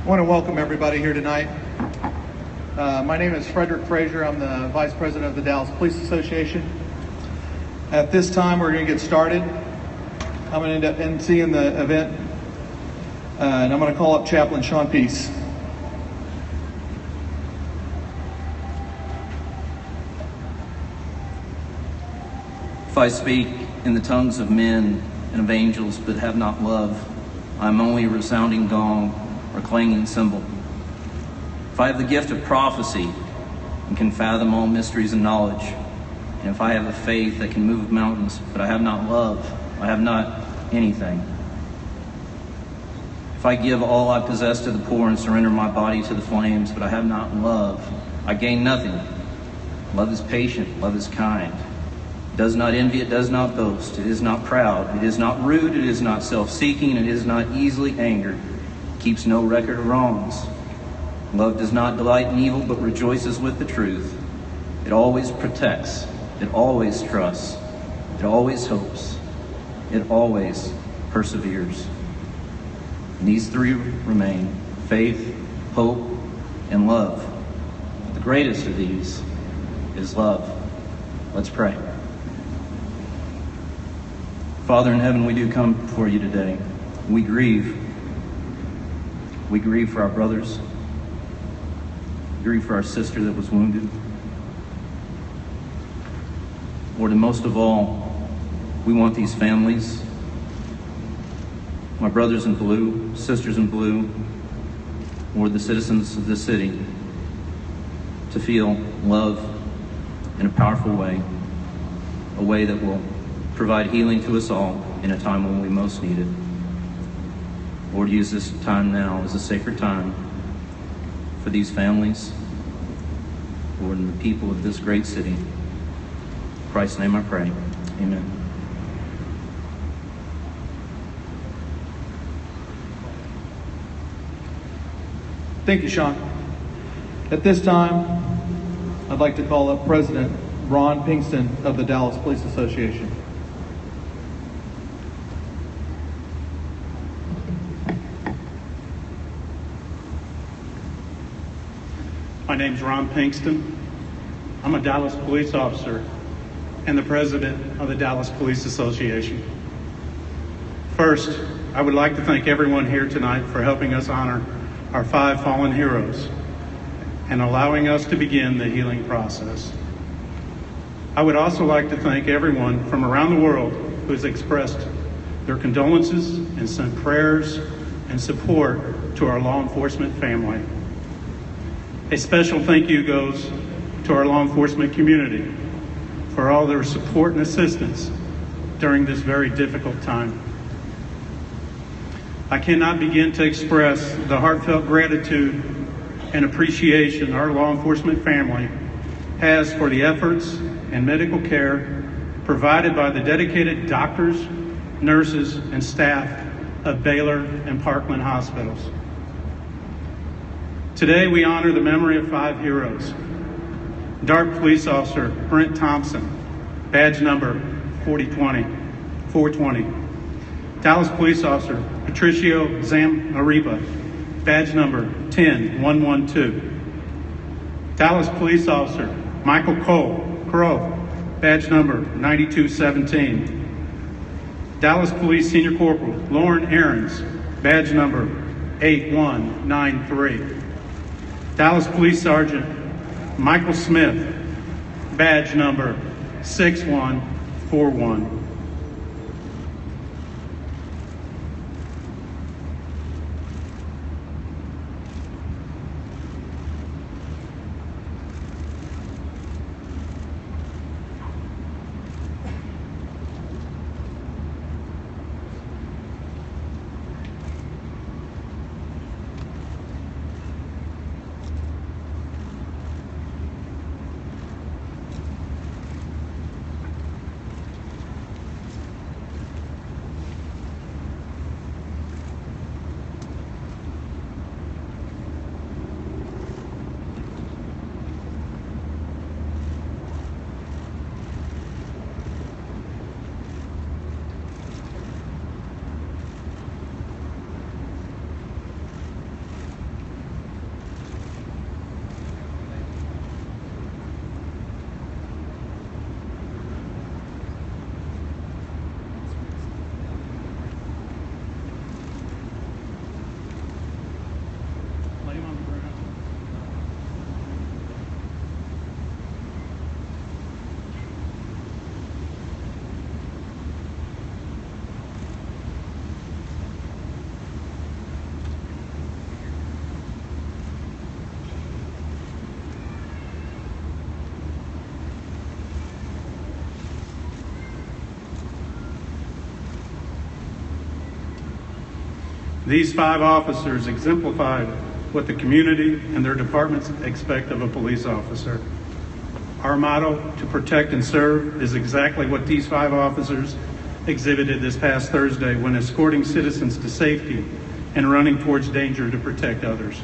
I want to welcome everybody here tonight. My name is Frederick Frazier. I'm the Vice President of the Dallas Police Association. At this time, we're going to get started. I'm going to end up emceeing the event, and I'm going to call up Chaplain Sean Peace. If I speak in the tongues of men and of angels, but have not love, I am only a resounding gong or clanging cymbal. If I have the gift of prophecy and can fathom all mysteries and knowledge, and if I have a faith that can move mountains, but I have not love, I have not anything. If I give all I possess to the poor and surrender my body to the flames, but I have not love, I gain nothing. Love is patient, love is kind. It does not envy, it does not boast, it is not proud, it is not rude, it is not self-seeking, it is not easily angered, it keeps no record of wrongs. Love does not delight in evil, but rejoices with the truth. It always protects, it always trusts, it always hopes, it always perseveres. And these three remain: faith, hope, and love. The greatest of these is love. Let's pray. Father in heaven, we do come before you today. We grieve. We grieve for our brothers. We grieve for our sister that was wounded. Lord, and most of all, we want these families, my brothers in blue, sisters in blue, Lord, the citizens of this city, to feel love in a powerful way, a way that will provide healing to us all in a time when we most need it. Lord, use this time now as a sacred time for these families, Lord, and the people of this great city. In Christ's name I pray. Amen. Thank you, Sean. At this time, I'd like to call up President Ron Pinkston of the Dallas Police Association. My name's Ron Pinkston. I'm a Dallas police officer and the president of the Dallas Police Association. First, I would like to thank everyone here tonight for helping us honor our 5 fallen heroes and allowing us to begin the healing process. I would also like to thank everyone from around the world who has expressed their condolences and sent prayers and support to our law enforcement family. A special thank you goes to our law enforcement community for all their support and assistance during this very difficult time. I cannot begin to express the heartfelt gratitude and appreciation our law enforcement family has for the efforts and medical care provided by the dedicated doctors, nurses, and staff of Baylor and Parkland hospitals. Today, we honor the memory of 5 heroes. Dart Police Officer Brent Thompson, badge number 420. Dallas Police Officer Patricio Zamaripa, badge number 10112. Dallas Police Officer Michael Crow, badge number 9217. Dallas Police Senior Corporal Lauren Ahrens, badge number 8193. Dallas Police Sergeant Michael Smith, badge number 6141. These 5 officers exemplified what the community and their departments expect of a police officer. Our motto, to protect and serve, is exactly what these 5 officers exhibited this past Thursday when escorting citizens to safety and running towards danger to protect others.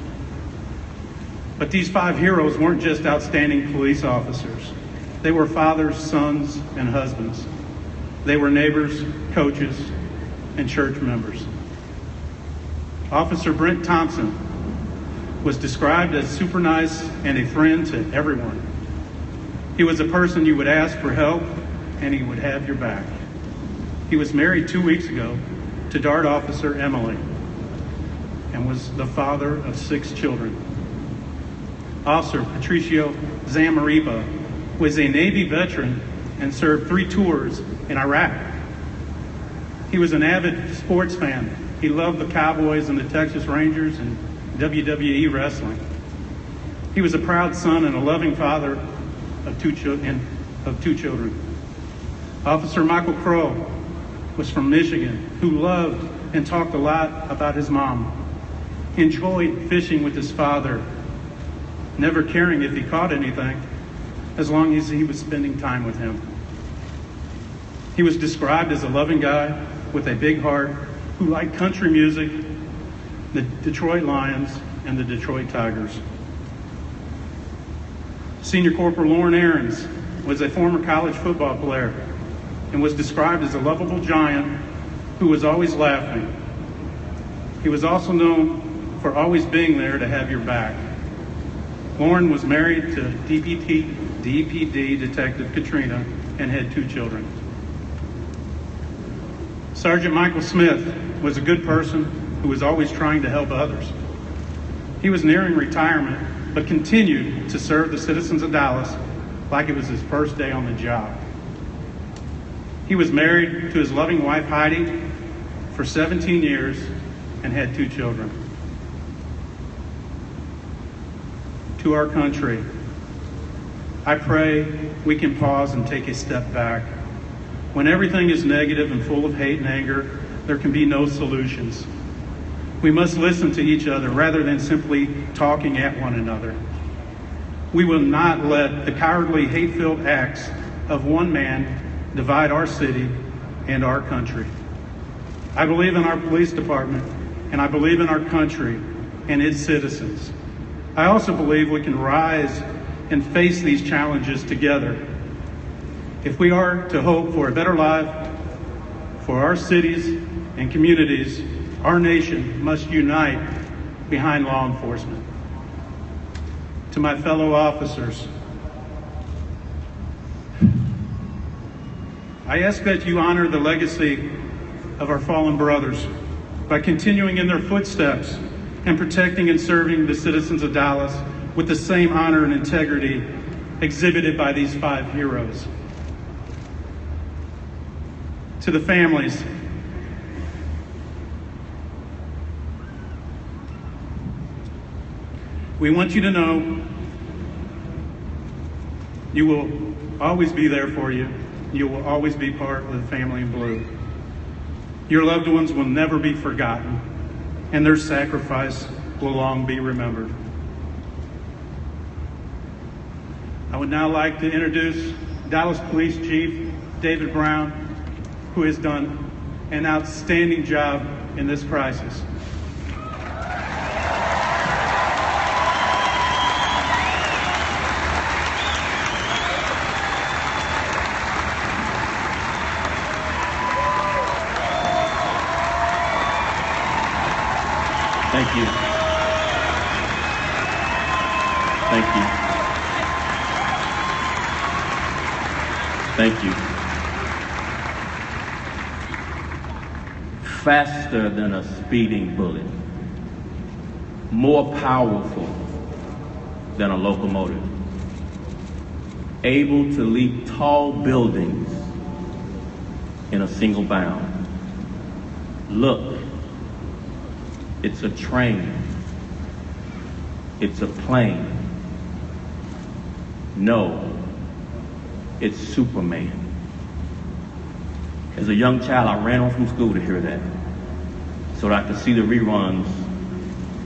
But these 5 heroes weren't just outstanding police officers. They were fathers, sons, and husbands. They were neighbors, coaches, and church members. Officer Brent Thompson was described as super nice and a friend to everyone. He was a person you would ask for help, and he would have your back. He was married 2 weeks ago to Dart Officer Emily and was the father of 6 children. Officer Patricio Zamariba was a Navy veteran and served 3 tours in Iraq. He was an avid sports fan. He loved the Cowboys and the Texas Rangers and WWE wrestling. He was a proud son and a loving father of 2 children. Officer Michael Crow was from Michigan, who loved and talked a lot about his mom. He enjoyed fishing with his father, never caring if he caught anything, as long as he was spending time with him. He was described as a loving guy with a big heart who liked country music, the Detroit Lions, and the Detroit Tigers. Senior Corporal Lauren Aarons was a former college football player and was described as a lovable giant who was always laughing. He was also known for always being there to have your back. Lauren was married to DPD Detective Katrina and had 2 children. Sergeant Michael Smith was a good person who was always trying to help others. He was nearing retirement, but continued to serve the citizens of Dallas like it was his first day on the job. He was married to his loving wife, Heidi, for 17 years and had 2 children. To our country, I pray we can pause and take a step back. When everything is negative and full of hate and anger, there can be no solutions. We must listen to each other rather than simply talking at one another. We will not let the cowardly, hate-filled acts of one man divide our city and our country. I believe in our police department, and I believe in our country and its citizens. I also believe we can rise and face these challenges together. If we are to hope for a better life for our cities and communities, our nation must unite behind law enforcement. To my fellow officers, I ask that you honor the legacy of our fallen brothers by continuing in their footsteps and protecting and serving the citizens of Dallas with the same honor and integrity exhibited by these 5 heroes. To the families, we want you to know you will always be there for you. You will always be part of the family in blue. Your loved ones will never be forgotten, and their sacrifice will long be remembered. I would now like to introduce Dallas Police Chief David Brown, who has done an outstanding job in this crisis. Thank you. Thank you. Thank you. Faster than a speeding bullet, more powerful than a locomotive, able to leap tall buildings in a single bound. Look, it's a train. It's a plane. No, it's Superman. As a young child, I ran home from school to hear that. so that I could see the reruns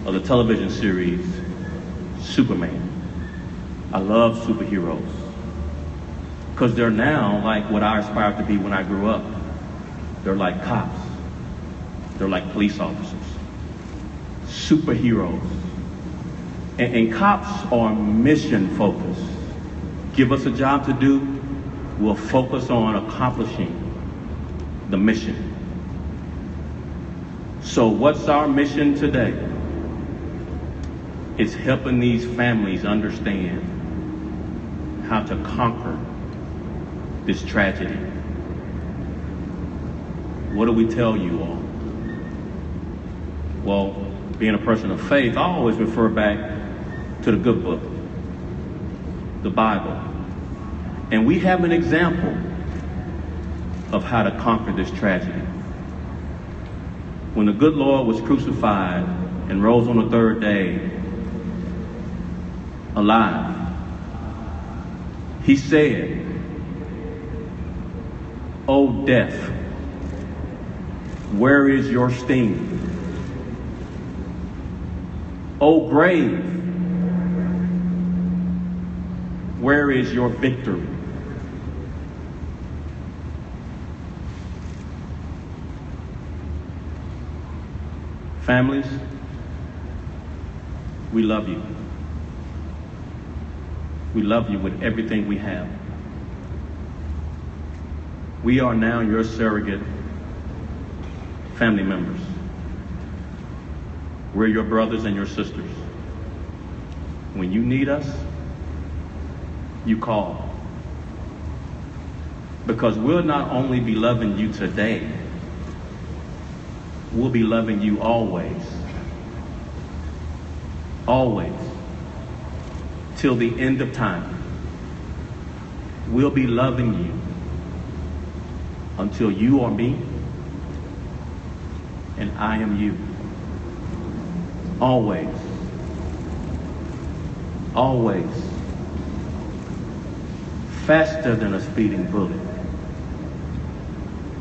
of the television series Superman. I love superheroes because they're now like what I aspired to be when I grew up. They're like cops. They're like police officers. Superheroes. And cops are mission focused. Give us a job to do, we'll focus on accomplishing the mission. So what's our mission today? It's helping these families understand how to conquer this tragedy. What do we tell you all? Well, being a person of faith, I always refer back to the good book, the Bible. And we have an example of how to conquer this tragedy. When the good Lord was crucified and rose on the third day, alive, he said, "O death, where is your sting? O grave, where is your victory?" Families, we love you. We love you with everything we have. We are now your surrogate family members. We're your brothers and your sisters. When you need us, you call. Because we'll not only be loving you today, we'll be loving you always. Always. Till the end of time. We'll be loving you until you are me and I am you. Always. Always. Faster than a speeding bullet.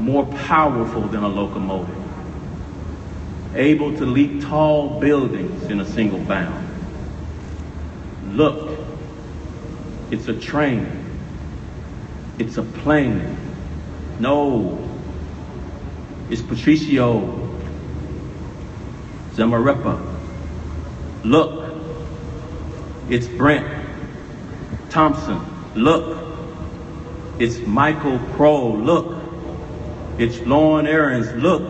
More powerful than a locomotive. Able to leap tall buildings in a single bound. Look, it's a train. It's a plane. No, it's Patricio Zamarripa. Look, it's Brent Thompson. Look, it's Michael Crow. Look, it's Lauren Aarons. Look,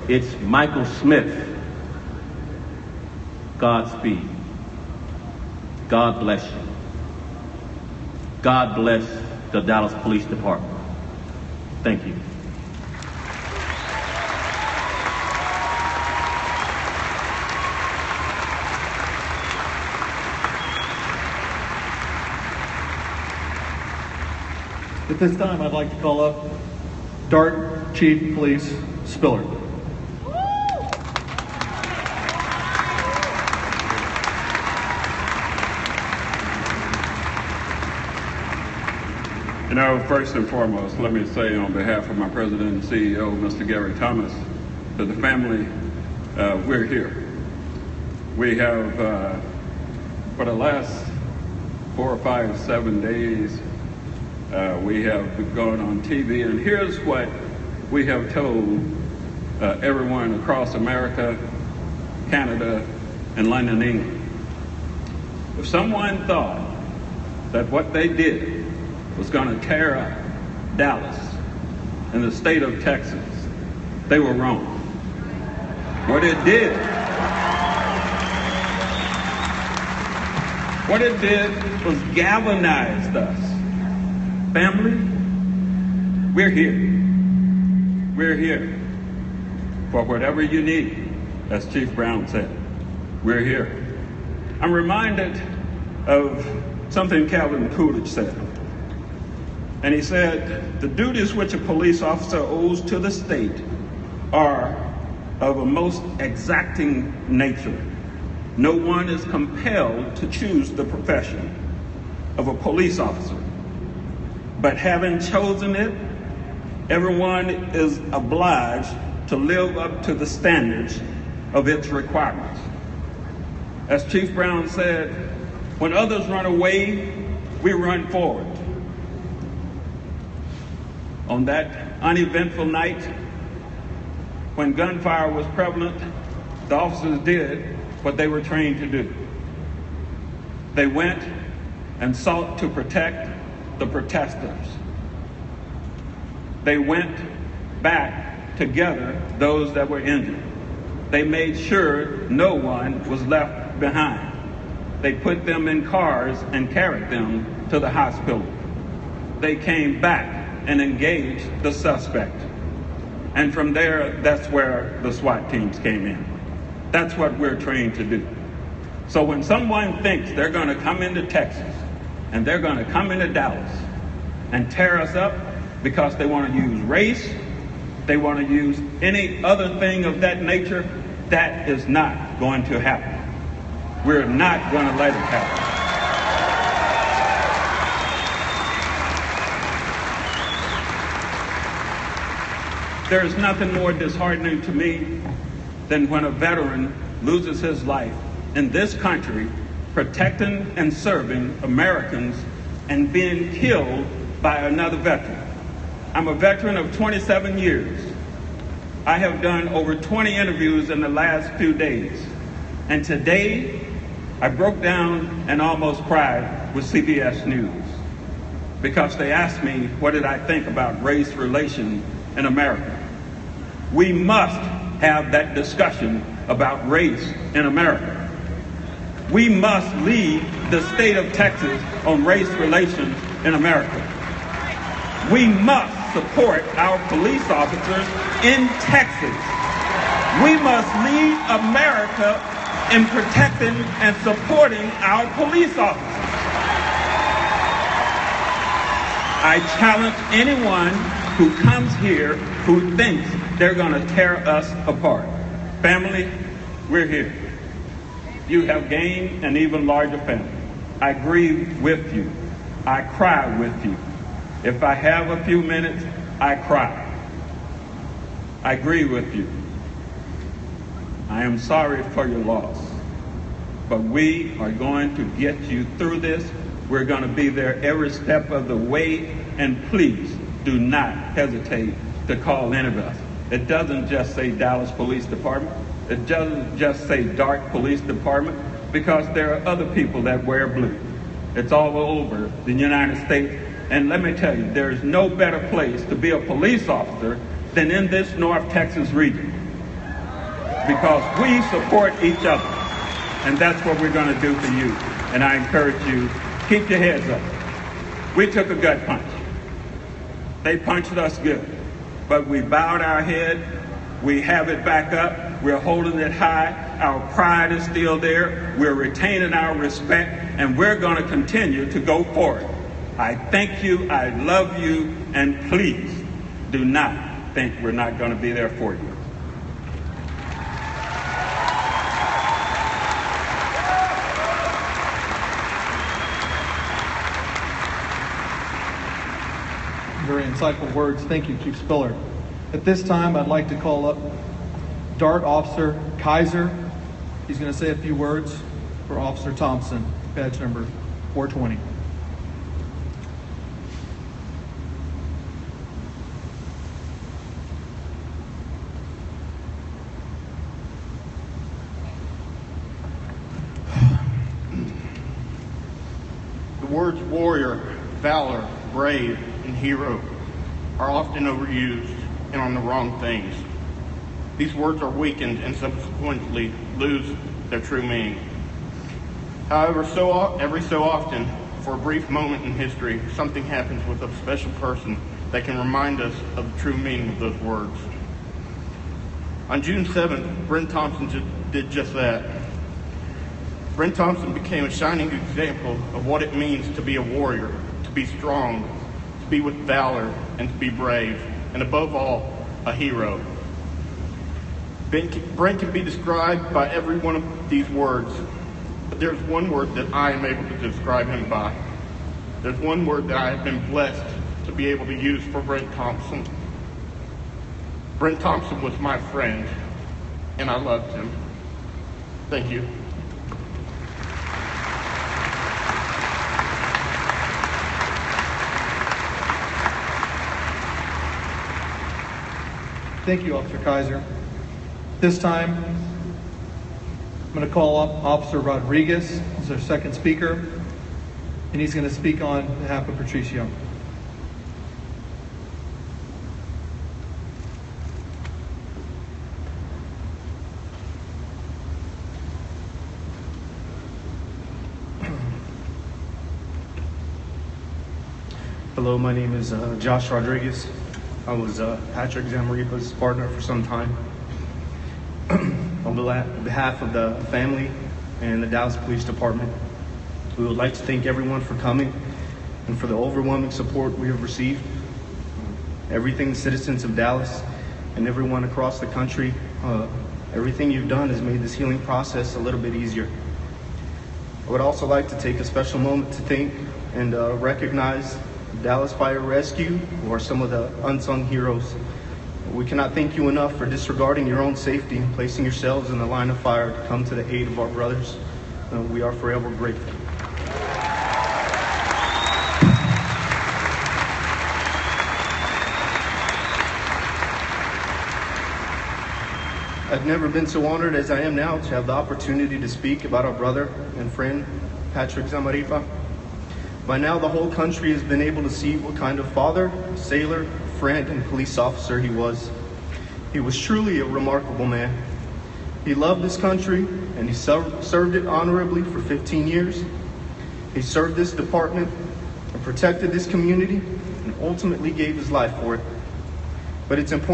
it's Michael Smith. Godspeed. God bless you. God bless the Dallas Police Department. Thank you. At this time, I'd like to call up Dart Chief Police Spiller. You know, first and foremost, let me say on behalf of my president and CEO, Mr. Gary Thomas, to the family, we're here. We have, for the last 4 or 5, 7 days, we have gone on TV, and here's what we have told everyone across America, Canada, and London, England. If someone thought that what they did was going to tear up Dallas and the state of Texas, they were wrong. What it did was galvanized us. Family, we're here. We're here for whatever you need, as Chief Brown said. We're here. I'm reminded of something Calvin Coolidge said. And he said, the duties which a police officer owes to the state are of a most exacting nature. No one is compelled to choose the profession of a police officer. But having chosen it, everyone is obliged to live up to the standards of its requirements. As Chief Brown said, when others run away, we run forward. On that uneventful night, when gunfire was prevalent, the officers did what they were trained to do. They went and sought to protect the protesters. They went back to gather those that were injured. They made sure no one was left behind. They put them in cars and carried them to the hospital. They came back and engaged the suspect. And from there, that's where the SWAT teams came in. That's what we're trained to do. So when someone thinks they're going to come into Texas and they're going to come into Dallas and tear us up because they want to use race, they want to use any other thing of that nature, that is not going to happen. We're not going to let it happen. There is nothing more disheartening to me than when a veteran loses his life in this country protecting and serving Americans and being killed by another veteran. I'm a veteran of 27 years. I have done over 20 interviews in the last few days. And today, I broke down and almost cried with CBS News because they asked me what did I think about race relations in America. We must have that discussion about race in America. We must lead the state of Texas on race relations in America. We must support our police officers in Texas. We must lead America in protecting and supporting our police officers. I challenge anyone who comes here who thinks they're going to tear us apart. Family, we're here. You have gained an even larger family. I grieve with you. I cry with you. If I have a few minutes, I cry. I grieve with you. I am sorry for your loss, but we are going to get you through this. We're going to be there every step of the way, and please do not hesitate to call any of us. It doesn't just say Dallas Police Department. It doesn't just say Dark Police Department, because there are other people that wear blue. It's all over the United States. And let me tell you, there is no better place to be a police officer than in this North Texas region, because we support each other. And that's what we're going to do for you. And I encourage you, keep your heads up. We took a gut punch. They punched us good, but we bowed our head. We have it back up. We're holding it high. Our pride is still there. We're retaining our respect, and we're going to continue to go forward. I thank you. I love you. And please do not think we're not going to be there for you. Very insightful words. Thank you, Chief Spiller. At this time, I'd like to call up Dart Officer Kaiser. He's going to say a few words for Officer Thompson, badge number 420. The words warrior, valor, brave, and hero are often overused and on the wrong things. These words are weakened and subsequently lose their true meaning. However, every so often, for a brief moment in history, something happens with a special person that can remind us of the true meaning of those words. On June 7th, Brent Thompson did just that. Brent Thompson became a shining example of what it means to be a warrior, to be strong, to be with valor, and to be brave, and above all, a hero. Brent can be described by every one of these words, but there's one word that I am able to describe him by. There's one word that I have been blessed to be able to use for Brent Thompson. Brent Thompson was my friend, and I loved him. Thank you. Thank you, Officer Kaiser. This time, I'm going to call up Officer Rodriguez as our second speaker, and he's going to speak on behalf of Patricio. Hello, my name is Josh Rodriguez. I was Patrick Zamaripa's partner for some time. On behalf of the family and the Dallas Police Department, we would like to thank everyone for coming and for the overwhelming support we have received. Everything the citizens of Dallas and everyone across the country, everything you've done has made this healing process a little bit easier. I would also like to take a special moment to thank and recognize Dallas Fire Rescue, who are some of the unsung heroes. We cannot thank you enough for disregarding your own safety and placing yourselves in the line of fire to come to the aid of our brothers. We are forever grateful. I've never been so honored as I am now to have the opportunity to speak about our brother and friend, Patrick Zamaripa. By now, the whole country has been able to see what kind of father, sailor, friend, and police officer he was. He was truly a remarkable man. He loved this country, and he served it honorably for 15 years. He served this department and protected this community, and ultimately gave his life for it. But it's important